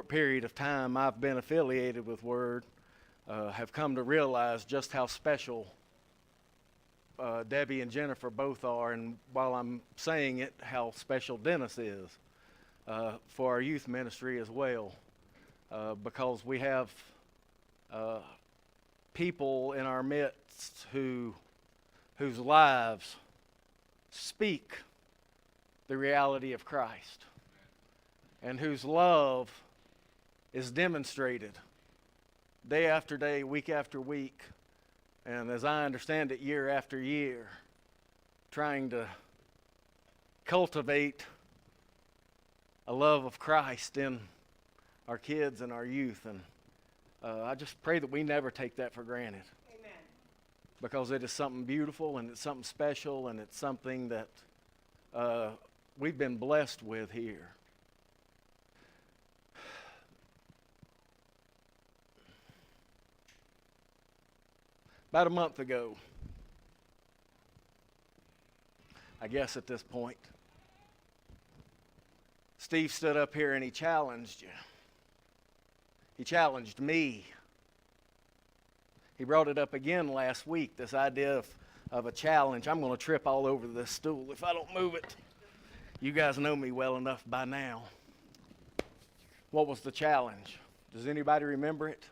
short period of time I've been affiliated with Word, have come to realize just how special Debbie and Jennifer both are, and while I'm saying it, how special Dennis is for our youth ministry as well, because we have people in our midst whose lives speak the reality of Christ, and whose love is demonstrated day after day, week after week, and as I understand it, year after year, trying to cultivate a love of Christ in our kids and our youth. And I just pray that we never take that for granted. Amen. Because it is something beautiful, and it's something special, and it's something that we've been blessed with here. About a month ago, I guess at this point, Steve stood up here and he challenged you. He challenged me. He brought it up again last week, this idea of a challenge. I'm going to trip all over this stool if I don't move it. You guys know me well enough by now. What was the challenge? Does anybody remember it?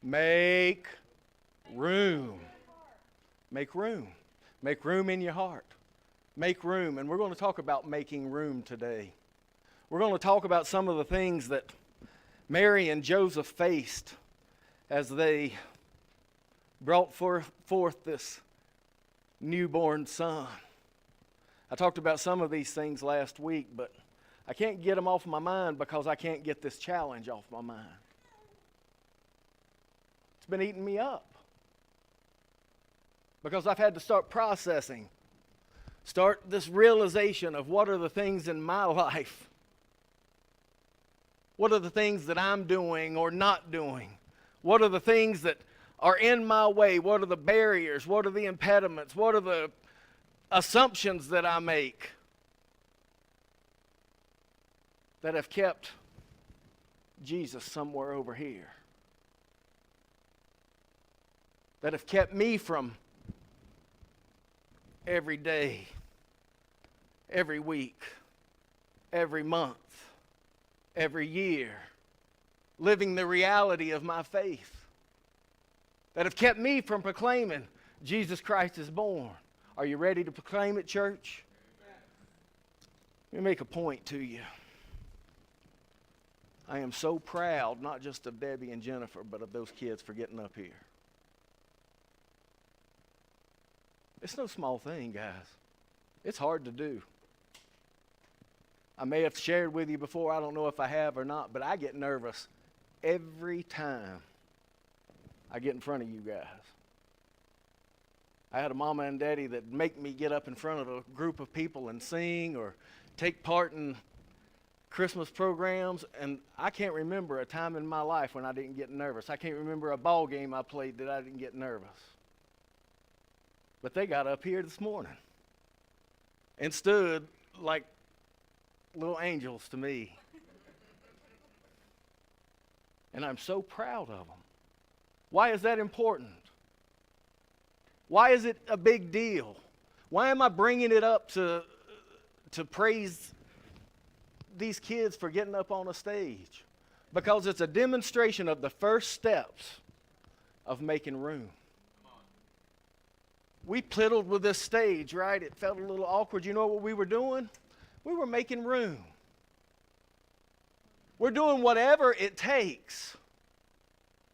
Make room. Make room. Make room in your heart. Make room. And we're going to talk about making room today. We're going to talk about some of the things that Mary and Joseph faced as they brought forth this newborn son. I talked about some of these things last week, but I can't get them off my mind because I can't get this challenge off my mind. It's been eating me up. Because I've had to start processing, start this realization of what are the things in my life. What are the things that I'm doing or not doing? What are the things that are in my way? What are the barriers? What are the impediments? What are the assumptions that I make that have kept Jesus somewhere over here? That have kept me from every day, every week, every month, every year, living the reality of my faith, that have kept me from proclaiming Jesus Christ is born. Are you ready to proclaim it, church? Let me make a point to you. I am so proud, not just of Debbie and Jennifer, but of those kids for getting up here. It's no small thing, guys. It's hard to do. I may have shared with you before, I don't know if I have or not, but I get nervous every time I get in front of you guys. I had a mama and daddy that make me get up in front of a group of people and sing or take part in Christmas programs, and I can't remember a time in my life when I didn't get nervous. I can't remember a ball game I played that I didn't get nervous. But they got up here this morning and stood like little angels to me. And I'm so proud of them. Why is that important? Why is it a big deal? Why am I bringing it up to praise these kids for getting up on a stage? Because it's a demonstration of the first steps of making room. We piddled with this stage, right? It felt a little awkward. You know what we were doing? We were making room. We're doing whatever it takes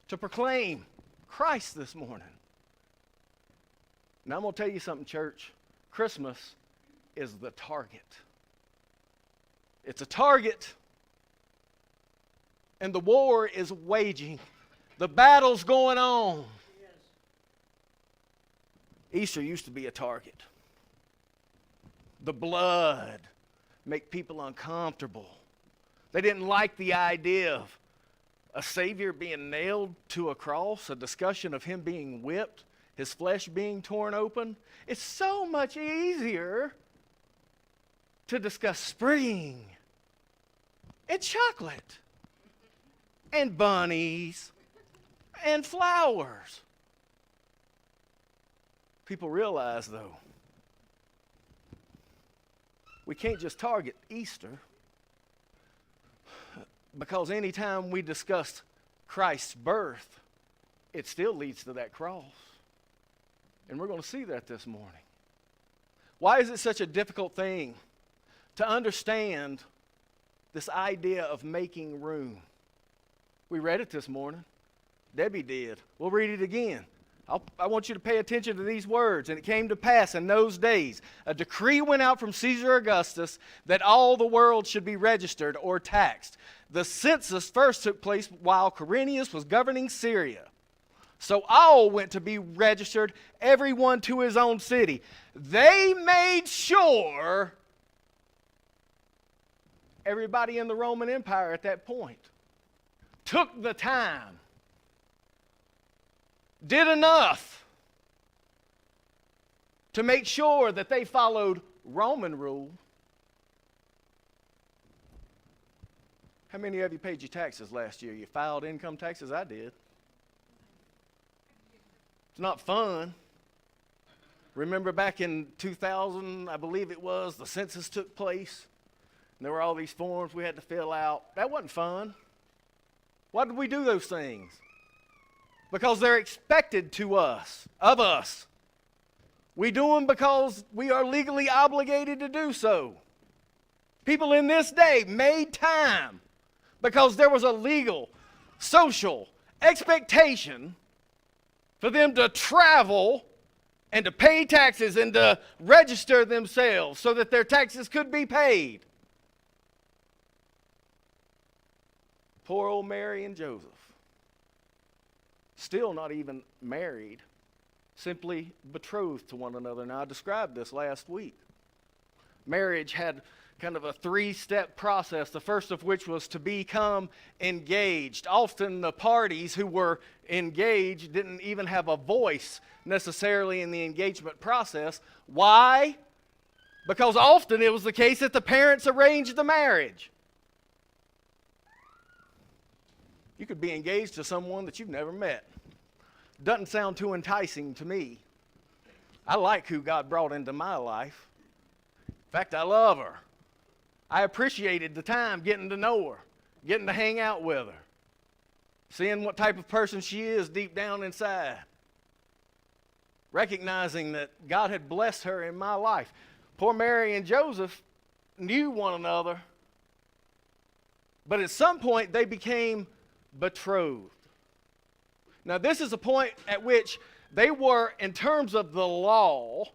to proclaim Christ this morning. Now I'm going to tell you something, church. Christmas is the target. It's a target. And the war is waging. The battle's going on. Easter used to be a target. The blood make people uncomfortable. They didn't like the idea of a Savior being nailed to a cross, a discussion of him being whipped, his flesh being torn open. It's so much easier to discuss spring and chocolate and bunnies and flowers. People realize, though, we can't just target Easter, because anytime we discuss Christ's birth, it still leads to that cross. And we're going to see that this morning. Why is it such a difficult thing to understand this idea of making room? We read it this morning. Debbie did. We'll read it again. I want you to pay attention to these words. And it came to pass in those days, a decree went out from Caesar Augustus that all the world should be registered or taxed. The census first took place while Quirinius was governing Syria. So all went to be registered, everyone to his own city. They made sure everybody in the Roman Empire at that point took the time, did enough to make sure that they followed Roman rule. How many of you paid your taxes last year? You filed income taxes? I did. It's not fun. Remember back in 2000, I believe it was, the census took place. And there were all these forms we had to fill out. That wasn't fun. Why did we do those things? Because they're expected of us. We do them because we are legally obligated to do so. People in this day made time because there was a legal, social expectation for them to travel and to pay taxes and to register themselves so that their taxes could be paid. Poor old Mary and Joseph, still not even married, simply betrothed to one another. Now, I described this last week. Marriage had kind of a three-step process, the first of which was to become engaged. Often the parties who were engaged didn't even have a voice necessarily in the engagement process. Why? Because often it was the case that the parents arranged the marriage. You could be engaged to someone that you've never met. Doesn't sound too enticing to me. I like who God brought into my life. In fact, I love her. I appreciated the time getting to know her, getting to hang out with her, seeing what type of person she is deep down inside, recognizing that God had blessed her in my life. Poor Mary and Joseph knew one another, but at some point they became betrothed. Now, this is a point at which they were, in terms of the law,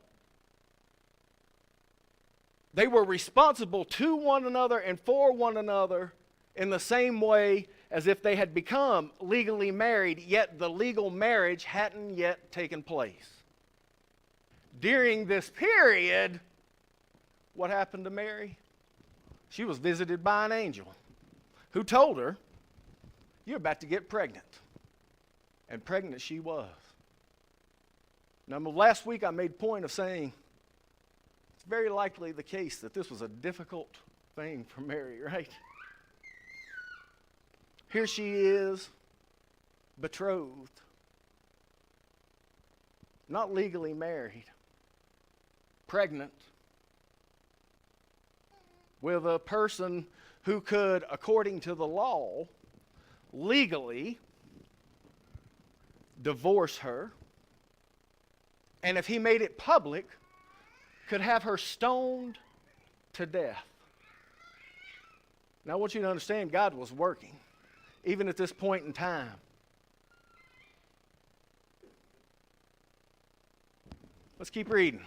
they were responsible to one another and for one another in the same way as if they had become legally married, yet the legal marriage hadn't yet taken place. During this period, what happened to Mary? She was visited by an angel who told her, "You're about to get pregnant." And pregnant she was. Now, last week I made point of saying it's very likely the case that this was a difficult thing for Mary, right? Here she is, betrothed, not legally married, pregnant, with a person who could, according to the law, legally divorce her, and if he made it public, could have her stoned to death. Now, I want you to understand God was working, even at this point in time. Let's keep reading.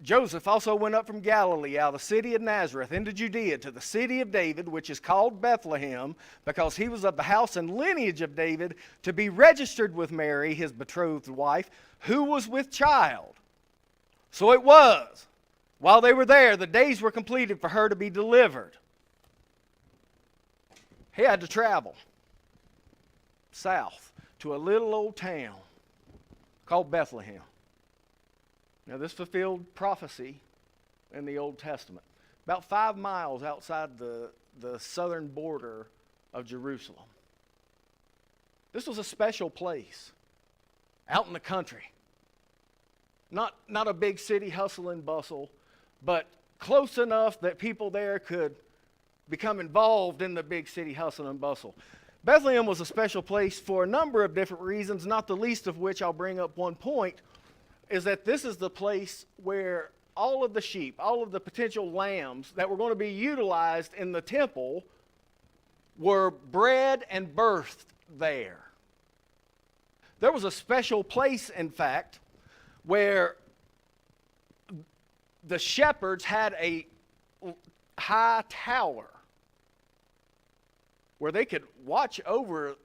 Joseph also went up from Galilee out of the city of Nazareth into Judea to the city of David, which is called Bethlehem, because he was of the house and lineage of David, to be registered with Mary, his betrothed wife, who was with child. So it was, while they were there, the days were completed for her to be delivered. He had to travel south to a little old town called Bethlehem. Now, this fulfilled prophecy in the Old Testament. About 5 miles outside the southern border of Jerusalem. This was a special place out in the country. Not a big city hustle and bustle, but close enough that people there could become involved in the big city hustle and bustle. Bethlehem was a special place for a number of different reasons, not the least of which I'll bring up one point, is that this is the place where all of the sheep, all of the potential lambs that were going to be utilized in the temple were bred and birthed there. There was a special place, in fact, where the shepherds had a high tower where they could watch over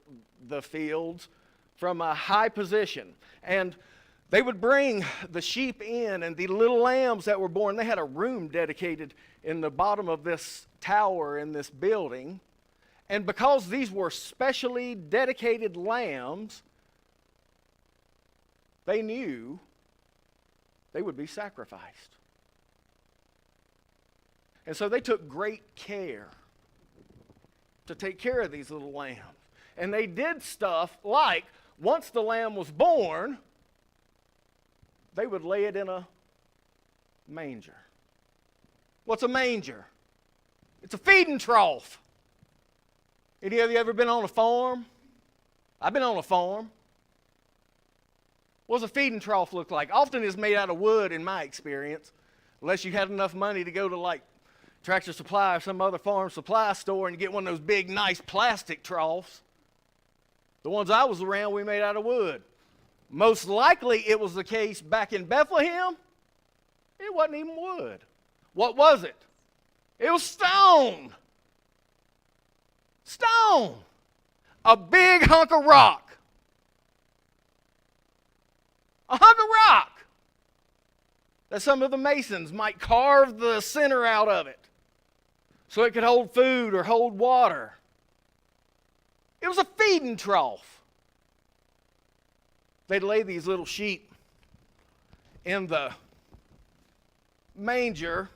the fields from a high position. And they would bring the sheep in, and the little lambs that were born, they had a room dedicated in the bottom of this tower in this building. And because these were specially dedicated lambs, they knew they would be sacrificed. And so they took great care to take care of these little lambs. And they did stuff like, once the lamb was born, they would lay it in a manger. What's a manger? It's a feeding trough. Any of you ever been on a farm? I've been on a farm. What does a feeding trough look like? Often it's made out of wood in my experience, unless you had enough money to go to like Tractor Supply or some other farm supply store and get one of those big, nice plastic troughs. The ones I was around, we made out of wood. Most likely it was the case back in Bethlehem. It wasn't even wood. What was it? It was stone. Stone. A big hunk of rock. A hunk of rock that some of the masons might carve the center out of it so it could hold food or hold water. It was a feeding trough. They'd lay these little sheep in the manger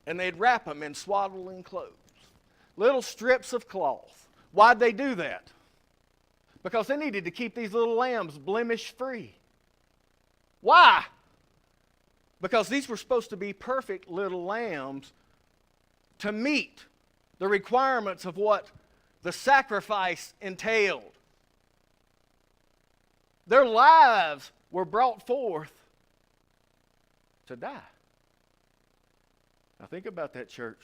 and they'd wrap them in swaddling clothes, little strips of cloth. Why'd they do that? Because they needed to keep these little lambs blemish-free. Why? Because these were supposed to be perfect little lambs to meet the requirements of what the sacrifice entailed. Their lives were brought forth to die. Now think about that, church,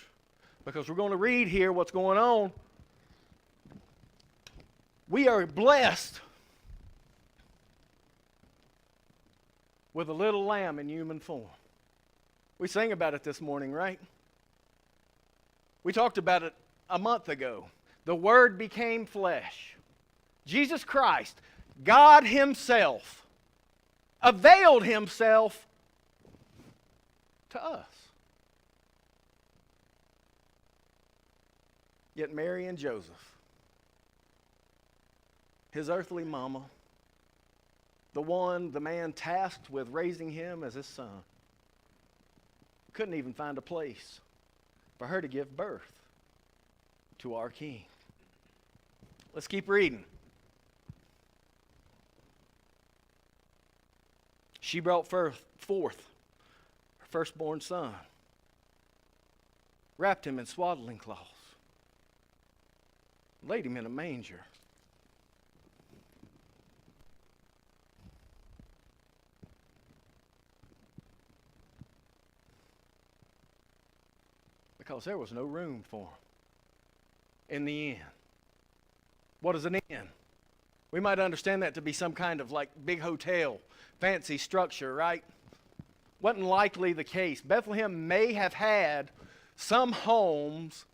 because we're going to read here what's going on. We are blessed with a little lamb in human form. We sang about it this morning, right? We talked about it a month ago. The Word became flesh. Jesus Christ, God Himself, availed Himself to us. Yet Mary and Joseph, his earthly mama, the man tasked with raising him as his son, couldn't even find a place for her to give birth to our King. Let's keep reading. She brought forth her firstborn son, wrapped him in swaddling cloths, laid him in a manger. Because there was no room for him in the inn. What is an inn? We might understand that to be some kind of like big hotel, fancy structure, right? Wasn't likely the case. Bethlehem may have had some homes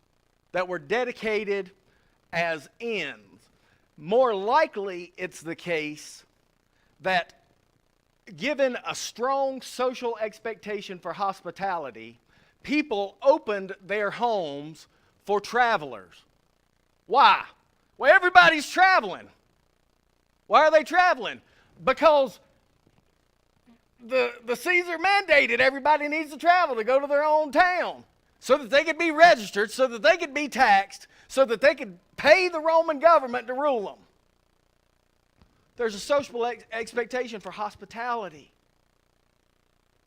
that were dedicated as inns. More likely it's the case that given a strong social expectation for hospitality, people opened their homes for travelers. Why? Well, everybody's traveling. Why are they traveling? Because the Caesar mandated everybody needs to travel to go to their own town. so that they could be registered, so that they could be taxed, so that they could pay the Roman government to rule them. There's a social expectation for hospitality.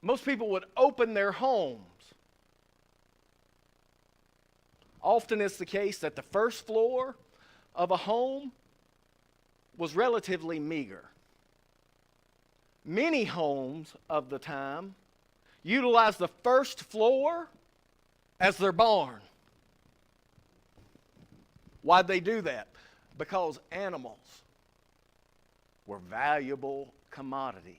Most people would open their homes. Often it's the case that the first floor of a home was relatively meager. Many homes of the time utilized the first floor as their barn. Why'd they do that? Because animals were valuable commodities.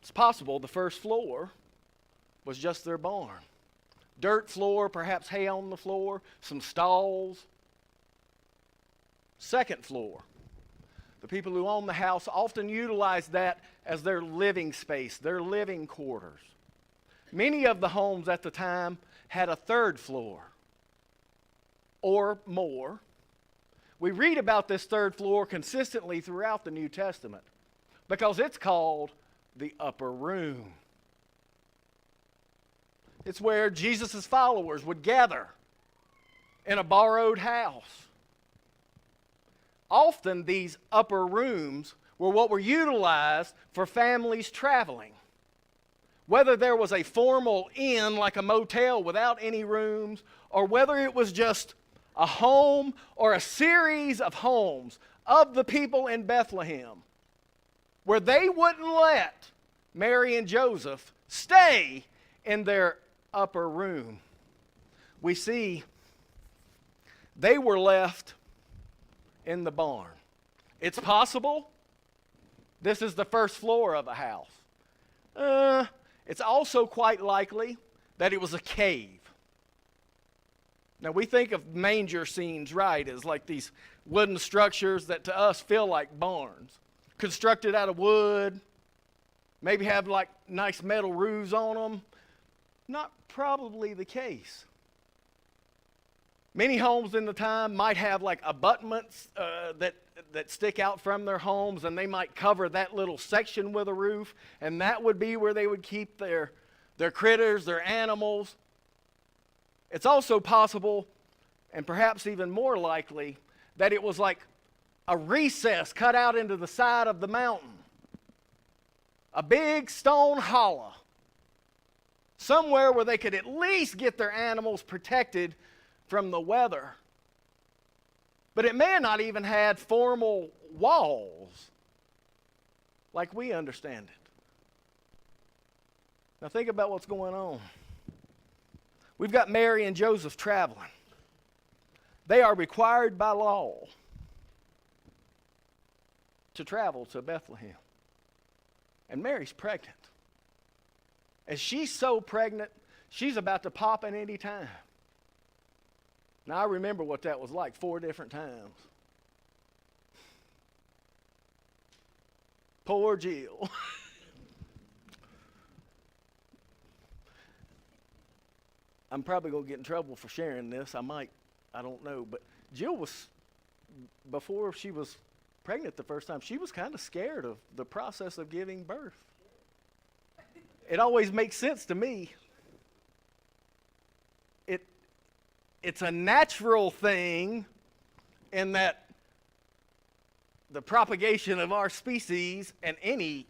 It's possible the first floor was just their barn. Dirt floor, perhaps hay on the floor, some stalls. Second floor. The people who own the house often utilize that as their living space, their living quarters. Many of the homes at the time had a third floor or more. We read about this third floor consistently throughout the New Testament because it's called the upper room. It's where Jesus' followers would gather in a borrowed house. Often these upper rooms were what were utilized for families traveling. Whether there was a formal inn like a motel without any rooms, or whether it was just a home or a series of homes of the people in Bethlehem, where they wouldn't let Mary and Joseph stay in their upper room. We see they were left in the barn. It's possible this is the first floor of a house. It's also quite likely that it was a cave. Now we think of manger scenes, right, as like these wooden structures that to us feel like barns. Constructed out of wood, maybe have like nice metal roofs on them. Not probably the case. Many homes in the time might have like abutments that stick out from their homes, and they might cover that little section with a roof, and that would be where they would keep their critters, their animals. It's also possible, and perhaps even more likely, that it was like a recess cut out into the side of the mountain. A big stone hollow. Somewhere where they could at least get their animals protected from the weather. But it may have not even had formal walls like we understand it. Now think about what's going on. We've got Mary and Joseph traveling. They are required by law to travel to Bethlehem. And Mary's pregnant. And she's so pregnant, she's about to pop at any time. Now, I remember what that was like 4 different times. Poor Jill. I'm probably going to get in trouble for sharing this. I don't know. But Jill was, before she was pregnant the first time, she was kind of scared of the process of giving birth. It always makes sense to me. It's a natural thing in that the propagation of our species and any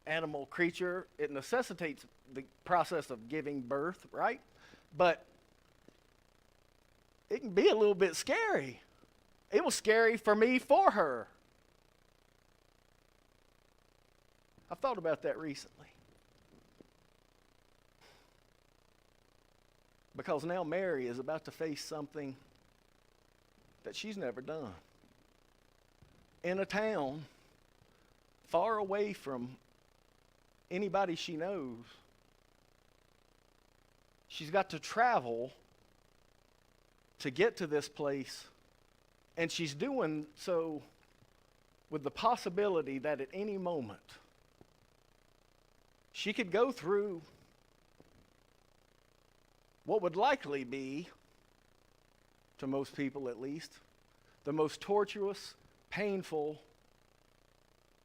animal creature, it necessitates the process of giving birth, right? But it can be a little bit scary. It was scary for me for her. I've thought about that recently. Because now Mary is about to face something that she's never done. In a town far away from anybody she knows, she's got to travel to get to this place, and she's doing so with the possibility that at any moment she could go through what would likely be, to most people at least, the most tortuous, painful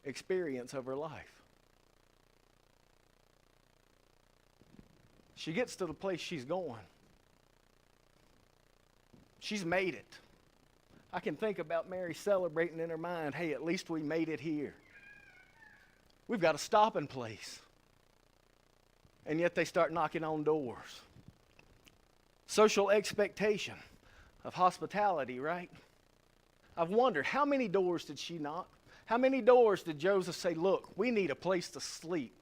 experience of her life. She gets to the place she's going. She's made it. I can think about Mary celebrating in her mind, hey, at least we made it here. We've got a stopping place. And yet they start knocking on doors. Social expectation of hospitality, right? I've wondered, how many doors did she knock? How many doors did Joseph say, look, we need a place to sleep.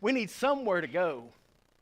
We need somewhere to go.